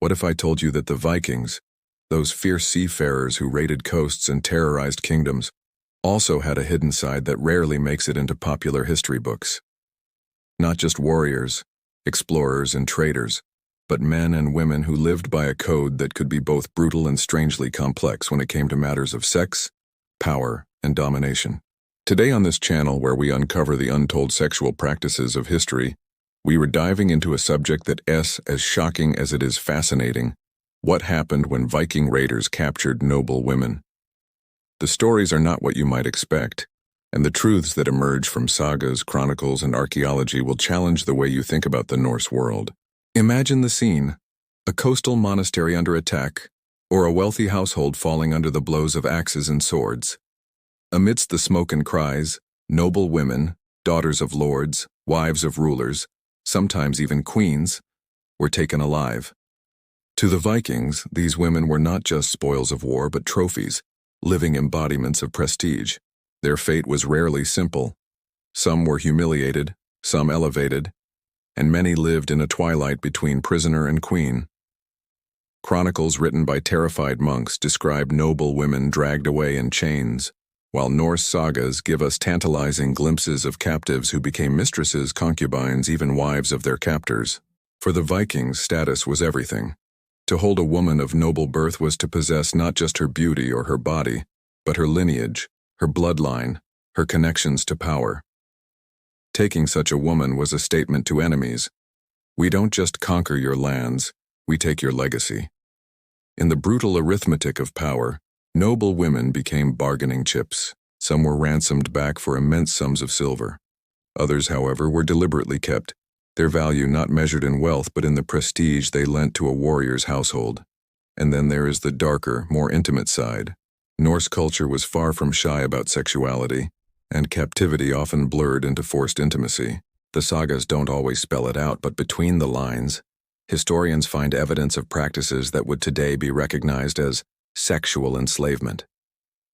What if I told you that the Vikings, those fierce seafarers who raided coasts and terrorized kingdoms, also had a hidden side that rarely makes it into popular history books? Not just warriors, explorers, and traders, but men and women who lived by a code that could be both brutal and strangely complex when it came to matters of sex, power, and domination. Today on this channel, where we uncover the untold sexual practices of history, we were diving into a subject that is as shocking as it is fascinating: what happened when Viking raiders captured noble women. The stories are not what you might expect, and the truths that emerge from sagas, chronicles, and archaeology will challenge the way you think about the Norse world. Imagine the scene: a coastal monastery under attack, or a wealthy household falling under the blows of axes and swords. Amidst the smoke and cries, noble women, daughters of lords, wives of rulers, sometimes even queens, were taken alive. To the Vikings, these women were not just spoils of war but trophies, living embodiments of prestige. Their fate was rarely simple. Some were humiliated, some elevated, and many lived in a twilight between prisoner and queen. Chronicles written by terrified monks describe noble women dragged away in chains, while Norse sagas give us tantalizing glimpses of captives who became mistresses, concubines, even wives of their captors. For the Vikings, status was everything. To hold a woman of noble birth was to possess not just her beauty or her body, but her lineage, her bloodline, her connections to power. Taking such a woman was a statement to enemies: we don't just conquer your lands, we take your legacy. In the brutal arithmetic of power, noble women became bargaining chips. Some were ransomed back for immense sums of silver. Others, however, were deliberately kept, their value not measured in wealth but in the prestige they lent to a warrior's household. And then there is the darker, more intimate side. Norse culture was far from shy about sexuality, and captivity often blurred into forced intimacy. The sagas don't always spell it out, but between the lines, historians find evidence of practices that would today be recognized as sexual enslavement.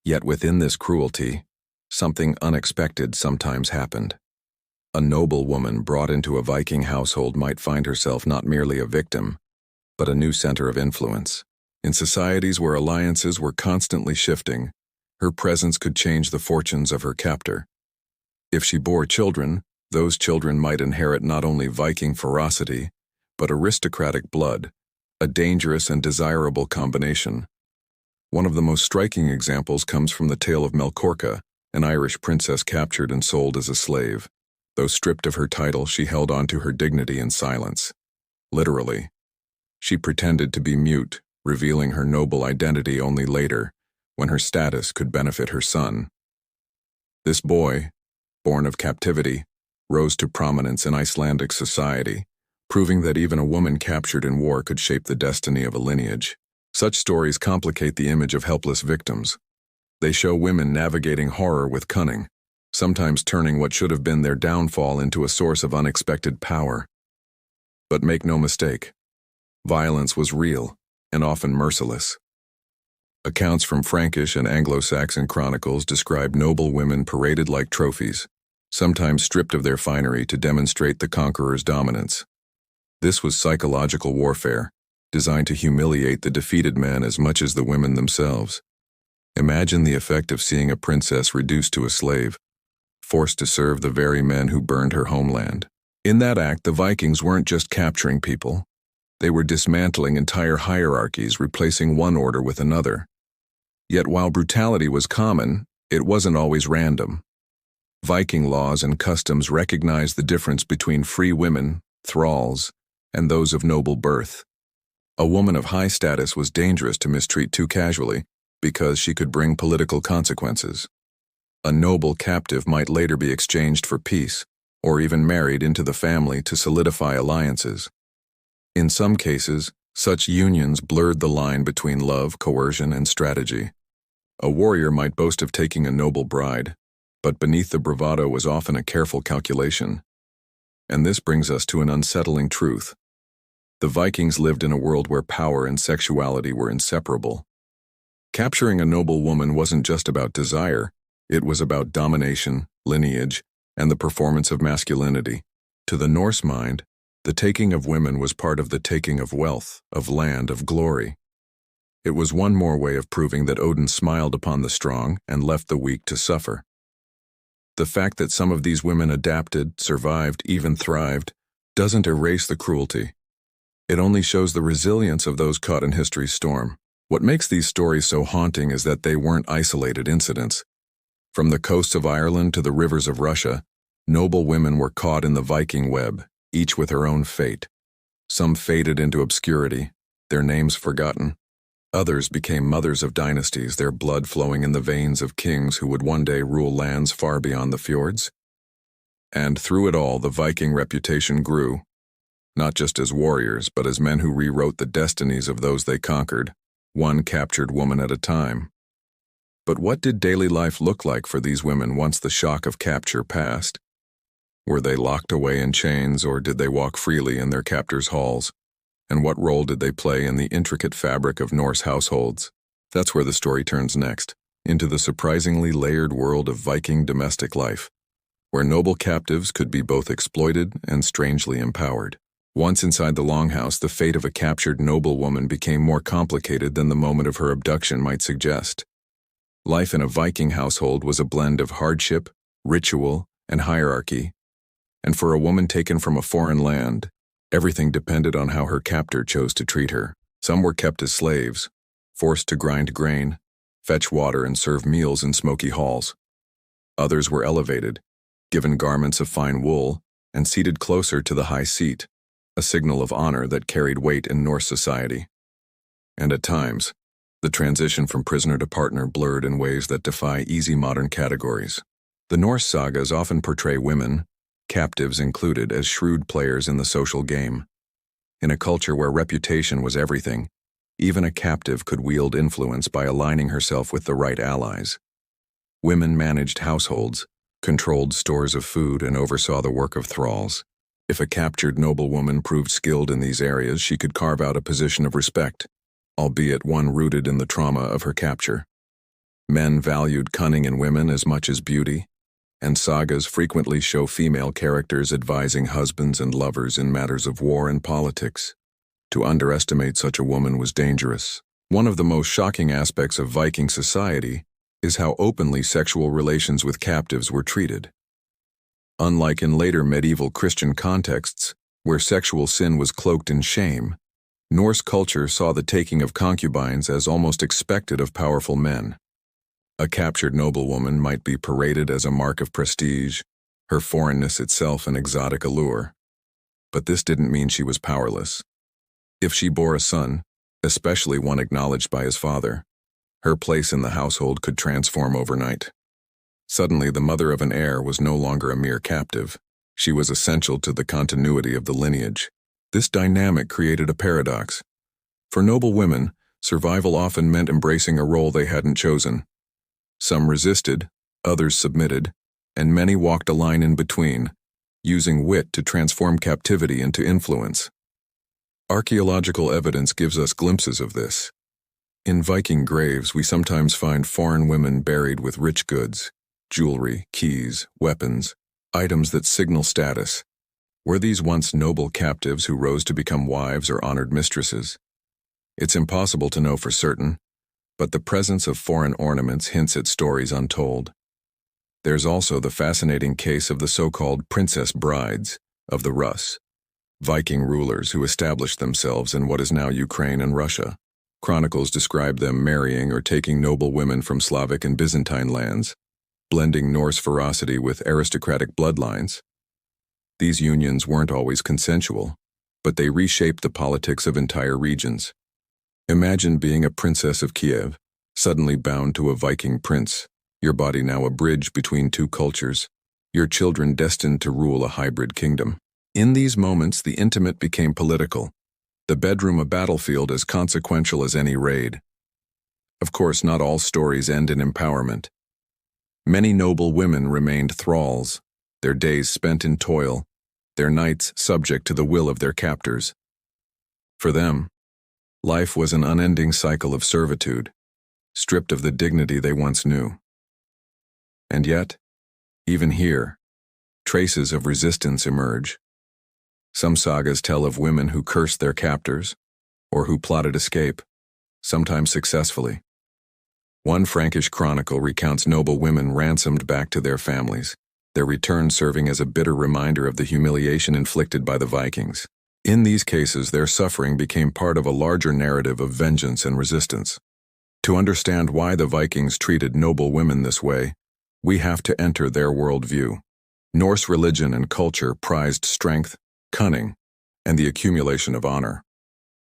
Yet within this cruelty, something unexpected sometimes happened. A noble woman brought into a Viking household might find herself not merely a victim, but a new center of influence. In societies where alliances were constantly shifting, her presence could change the fortunes of her captor. If she bore children, those children might inherit not only Viking ferocity, but aristocratic blood, a dangerous and desirable combination. One of the most striking examples comes from the tale of Melkorka, an Irish princess captured and sold as a slave. Though stripped of her title, she held on to her dignity in silence. Literally, she pretended to be mute, revealing her noble identity only later, when her status could benefit her son. This boy, born of captivity, rose to prominence in Icelandic society, proving that even a woman captured in war could shape the destiny of a lineage. Such stories complicate the image of helpless victims. They show women navigating horror with cunning, sometimes turning what should have been their downfall into a source of unexpected power. But make no mistake, violence was real and often merciless. Accounts from Frankish and Anglo-Saxon chronicles describe noble women paraded like trophies, sometimes stripped of their finery to demonstrate the conqueror's dominance. This was psychological warfare, designed to humiliate the defeated man as much as the women themselves. Imagine the effect of seeing a princess reduced to a slave, forced to serve the very men who burned her homeland. In that act, the Vikings weren't just capturing people. They were dismantling entire hierarchies, replacing one order with another. Yet while brutality was common, it wasn't always random. Viking laws and customs recognized the difference between free women, thralls, and those of noble birth. A woman of high status was dangerous to mistreat too casually because she could bring political consequences. A noble captive might later be exchanged for peace, or even married into the family to solidify alliances. In some cases, such unions blurred the line between love, coercion, and strategy. A warrior might boast of taking a noble bride, but beneath the bravado was often a careful calculation. And this brings us to an unsettling truth. The Vikings lived in a world where power and sexuality were inseparable. Capturing a noble woman wasn't just about desire, it was about domination, lineage, and the performance of masculinity. To the Norse mind, The taking of women was part of the taking of wealth, of land, of glory. It was one more way of proving that Odin smiled upon the strong and left the weak to suffer. The fact that some of these women adapted, survived, even thrived, doesn't erase the cruelty. It only shows the resilience of those caught in history's storm. What makes these stories so haunting is that they weren't isolated incidents. From the coasts of Ireland to the rivers of Russia, noble women were caught in the Viking web, each with her own fate. Some faded into obscurity, their names forgotten. Others became mothers of dynasties, their blood flowing in the veins of kings who would one day rule lands far beyond the fjords. And through it all, the Viking reputation grew, not just as warriors, but as men who rewrote the destinies of those they conquered, one captured woman at a time. But what did daily life look like for these women once the shock of capture passed? Were they locked away in chains, or did they walk freely in their captors' halls? And what role did they play in the intricate fabric of Norse households? That's where the story turns next, into the surprisingly layered world of Viking domestic life, where noble captives could be both exploited and strangely empowered. Once inside the longhouse, the fate of a captured noblewoman became more complicated than the moment of her abduction might suggest. Life in a Viking household was a blend of hardship, ritual, and hierarchy, and for a woman taken from a foreign land, everything depended on how her captor chose to treat her. Some were kept as slaves, forced to grind grain, fetch water, and serve meals in smoky halls. Others were elevated, given garments of fine wool, and seated closer to the high seat, a signal of honor that carried weight in Norse society. And at times, the transition from prisoner to partner blurred in ways that defy easy modern categories. The Norse sagas often portray women, captives included, as shrewd players in the social game. In a culture where reputation was everything, even a captive could wield influence by aligning herself with the right allies. Women managed households, controlled stores of food, and oversaw the work of thralls. If a captured noblewoman proved skilled in these areas, she could carve out a position of respect, albeit one rooted in the trauma of her capture. Men valued cunning in women as much as beauty, and sagas frequently show female characters advising husbands and lovers in matters of war and politics. To underestimate such a woman was dangerous. One of the most shocking aspects of Viking society is how openly sexual relations with captives were treated. Unlike in later medieval Christian contexts, where sexual sin was cloaked in shame, Norse culture saw the taking of concubines as almost expected of powerful men. A captured noblewoman might be paraded as a mark of prestige, her foreignness itself an exotic allure. But this didn't mean she was powerless. If she bore a son, especially one acknowledged by his father, her place in the household could transform overnight. Suddenly, the mother of an heir was no longer a mere captive. She was essential to the continuity of the lineage. This dynamic created a paradox. For noble women, survival often meant embracing a role they hadn't chosen. Some resisted, others submitted, and many walked a line in between, using wit to transform captivity into influence. Archaeological evidence gives us glimpses of this. In Viking graves, we sometimes find foreign women buried with rich goods, jewelry, keys, weapons, items that signal status. Were these once noble captives who rose to become wives or honored mistresses? It's impossible to know for certain, but the presence of foreign ornaments hints at stories untold. There's also the fascinating case of the so-called princess brides of the Rus, Viking rulers who established themselves in what is now Ukraine and Russia. Chronicles describe them marrying or taking noble women from Slavic and Byzantine lands, blending Norse ferocity with aristocratic bloodlines. These unions weren't always consensual, but they reshaped the politics of entire regions. Imagine being a princess of Kiev, suddenly bound to a Viking prince, your body now a bridge between two cultures, your children destined to rule a hybrid kingdom. In these moments, the intimate became political, the bedroom a battlefield as consequential as any raid. Of course, not all stories end in empowerment. Many noble women remained thralls, their days spent in toil, their nights subject to the will of their captors. For them, life was an unending cycle of servitude, stripped of the dignity they once knew. And yet, even here, traces of resistance emerge. Some sagas tell of women who cursed their captors, or who plotted escape, sometimes successfully. One Frankish chronicle recounts noble women ransomed back to their families, their return serving as a bitter reminder of the humiliation inflicted by the Vikings. In these cases, their suffering became part of a larger narrative of vengeance and resistance. To understand why the Vikings treated noble women this way, we have to enter their worldview. Norse religion and culture prized strength, cunning, and the accumulation of honor.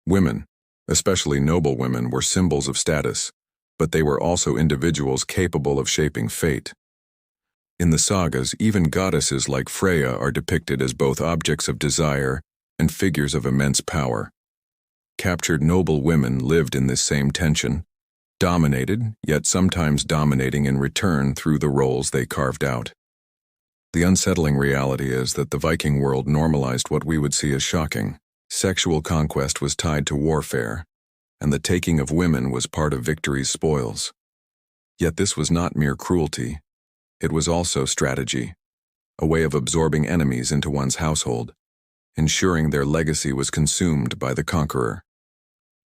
Women, especially noble women, were symbols of status, but they were also individuals capable of shaping fate. In the sagas, even goddesses like Freya are depicted as both objects of desire and figures of immense power. Captured noble women lived in this same tension, dominated, yet sometimes dominating in return through the roles they carved out. The unsettling reality is that the Viking world normalized what we would see as shocking. Sexual conquest was tied to warfare, and the taking of women was part of victory's spoils. Yet this was not mere cruelty. It was also strategy, a way of absorbing enemies into one's household, ensuring their legacy was consumed by the conqueror.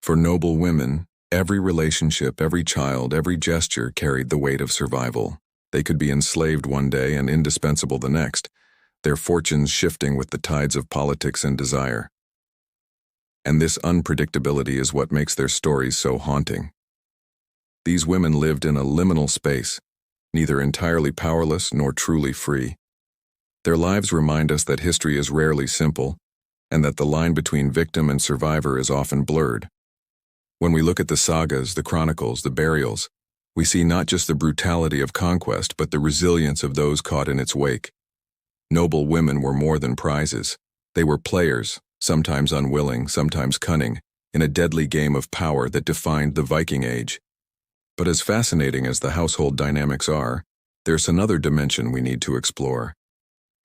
For noble women, every relationship, every child, every gesture carried the weight of survival. They could be enslaved one day and indispensable the next, their fortunes shifting with the tides of politics and desire. And this unpredictability is what makes their stories so haunting. These women lived in a liminal space, neither entirely powerless nor truly free. Their lives remind us that history is rarely simple, and that the line between victim and survivor is often blurred. When we look at the sagas, the chronicles, the burials, we see not just the brutality of conquest, but the resilience of those caught in its wake. Noble women were more than prizes. They were players, sometimes unwilling, sometimes cunning, in a deadly game of power that defined the Viking Age. But as fascinating as the household dynamics are, there's another dimension we need to explore.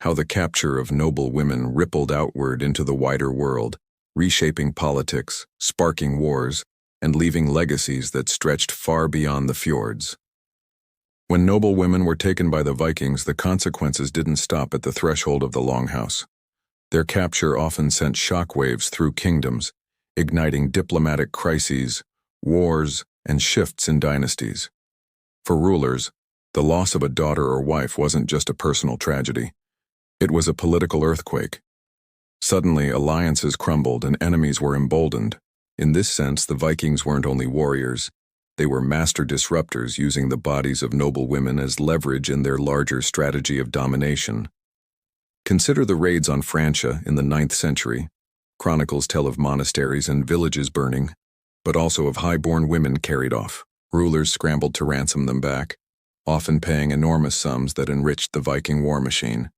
How the capture of noble women rippled outward into the wider world, reshaping politics, sparking wars, and leaving legacies that stretched far beyond the fjords. When noble women were taken by the Vikings, the consequences didn't stop at the threshold of the Longhouse. Their capture often sent shockwaves through kingdoms, igniting diplomatic crises, wars, and shifts in dynasties. For rulers, the loss of a daughter or wife wasn't just a personal tragedy. It was a political earthquake. Suddenly, alliances crumbled and enemies were emboldened. In this sense, the Vikings weren't only warriors, they were master disruptors using the bodies of noble women as leverage in their larger strategy of domination. Consider the raids on Francia in the 9th century. Chronicles tell of monasteries and villages burning, but also of high-born women carried off. Rulers scrambled to ransom them back, often paying enormous sums that enriched the Viking war machine.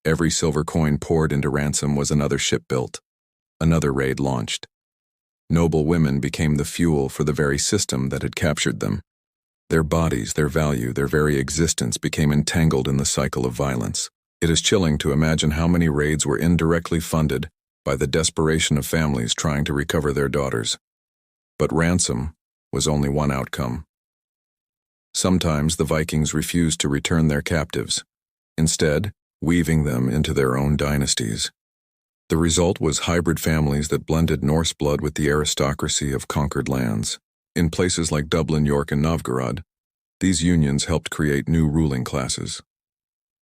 Every silver coin poured into ransom was another ship built, another raid launched. Noble women became the fuel for the very system that had captured them. Their bodies, their value, their very existence became entangled in the cycle of violence. It is chilling to imagine how many raids were indirectly funded by the desperation of families trying to recover their daughters. But ransom was only one outcome. Sometimes the Vikings refused to return their captives, instead weaving them into their own dynasties. The result was hybrid families that blended Norse blood with the aristocracy of conquered lands. In places like Dublin, York, and Novgorod, these unions helped create new ruling classes.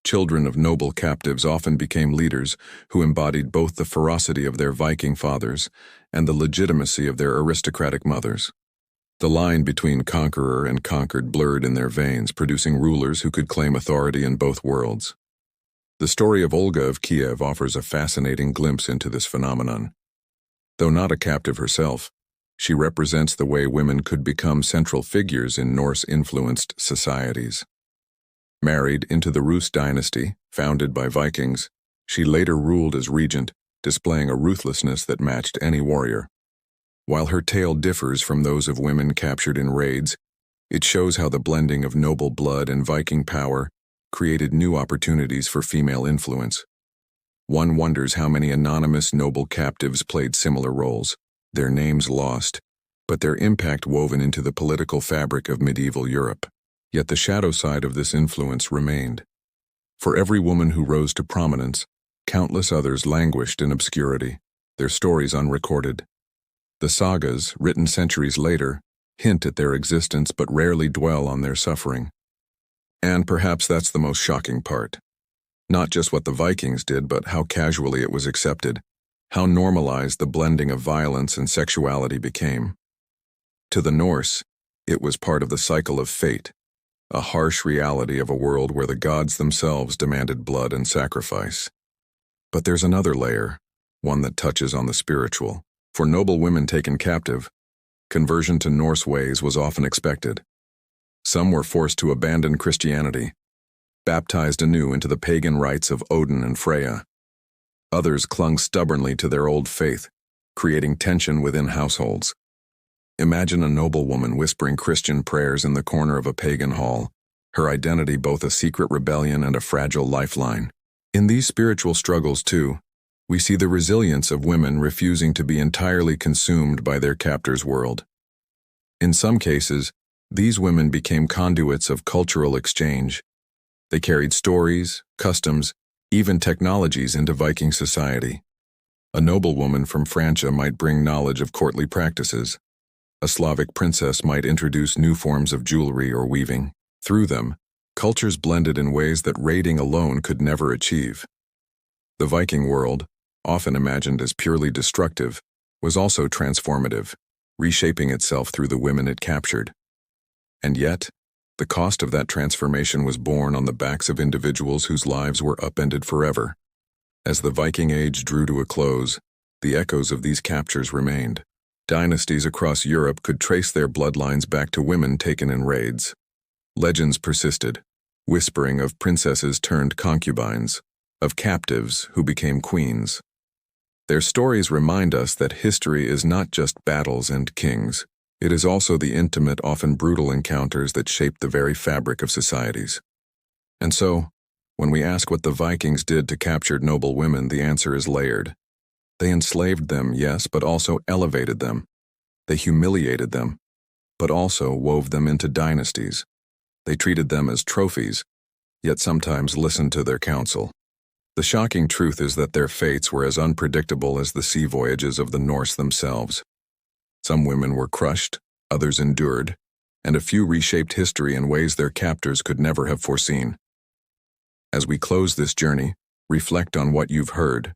Children of noble captives often became leaders who embodied both the ferocity of their Viking fathers and the legitimacy of their aristocratic mothers. The line between conqueror and conquered blurred in their veins, producing rulers who could claim authority in both worlds. The story of Olga of Kiev offers a fascinating glimpse into this phenomenon. Though not a captive herself, she represents the way women could become central figures in Norse-influenced societies. Married into the Rus dynasty, founded by Vikings, she later ruled as regent, displaying a ruthlessness that matched any warrior. While her tale differs from those of women captured in raids, it shows how the blending of noble blood and Viking power created new opportunities for female influence. One wonders how many anonymous noble captives played similar roles, their names lost, but their impact woven into the political fabric of medieval Europe. Yet the shadow side of this influence remained. For every woman who rose to prominence, Countless others languished in obscurity, their stories unrecorded. The sagas, written centuries later, hint at their existence but rarely dwell on their suffering. And perhaps that's the most shocking part. Not just what the Vikings did, but how casually it was accepted, how normalized the blending of violence and sexuality became. To the Norse, it was part of the cycle of fate, a harsh reality of a world where the gods themselves demanded blood and sacrifice. But there's another layer, one that touches on the spiritual. For noble women taken captive, conversion to Norse ways was often expected. Some were forced to abandon Christianity, baptized anew into the pagan rites of Odin and Freya. Others clung stubbornly to their old faith, creating tension within households. Imagine a noble woman whispering Christian prayers in the corner of a pagan hall, her identity both a secret rebellion and a fragile lifeline. In these spiritual struggles, too, we see the resilience of women refusing to be entirely consumed by their captor's world. In some cases, these women became conduits of cultural exchange. They carried stories, customs, even technologies into Viking society. A noblewoman from Francia might bring knowledge of courtly practices. A Slavic princess might introduce new forms of jewelry or weaving. Through them, cultures blended in ways that raiding alone could never achieve. The Viking world, often imagined as purely destructive, was also transformative, reshaping itself through the women it captured. And yet, the cost of that transformation was borne on the backs of individuals whose lives were upended forever. As the Viking Age drew to a close, the echoes of these captures remained. Dynasties across Europe could trace their bloodlines back to women taken in raids. Legends persisted, whispering of princesses turned concubines, of captives who became queens. Their stories remind us that history is not just battles and kings. It is also the intimate, often brutal encounters that shape the very fabric of societies. And so, when we ask what the Vikings did to capture noble women, the answer is layered. They enslaved them, yes, but also elevated them. They humiliated them, but also wove them into dynasties. They treated them as trophies, yet sometimes listened to their counsel. The shocking truth is that their fates were as unpredictable as the sea voyages of the Norse themselves. Some women were crushed, others endured, and a few reshaped history in ways their captors could never have foreseen. As we close this journey, reflect on what you've heard.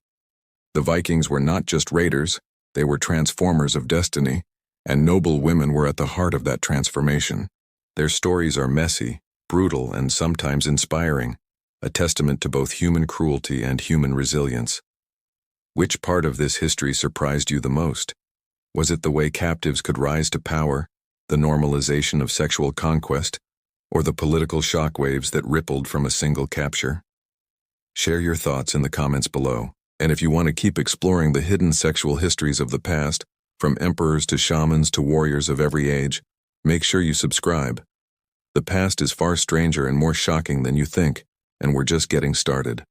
The Vikings were not just raiders, they were transformers of destiny, and noble women were at the heart of that transformation. Their stories are messy, brutal, and sometimes inspiring, a testament to both human cruelty and human resilience. Which part of this history surprised you the most? Was it the way captives could rise to power, the normalization of sexual conquest, or the political shockwaves that rippled from a single capture? Share your thoughts in the comments below. And if you want to keep exploring the hidden sexual histories of the past, from emperors to shamans to warriors of every age, make sure you subscribe. The past is far stranger and more shocking than you think, and we're just getting started.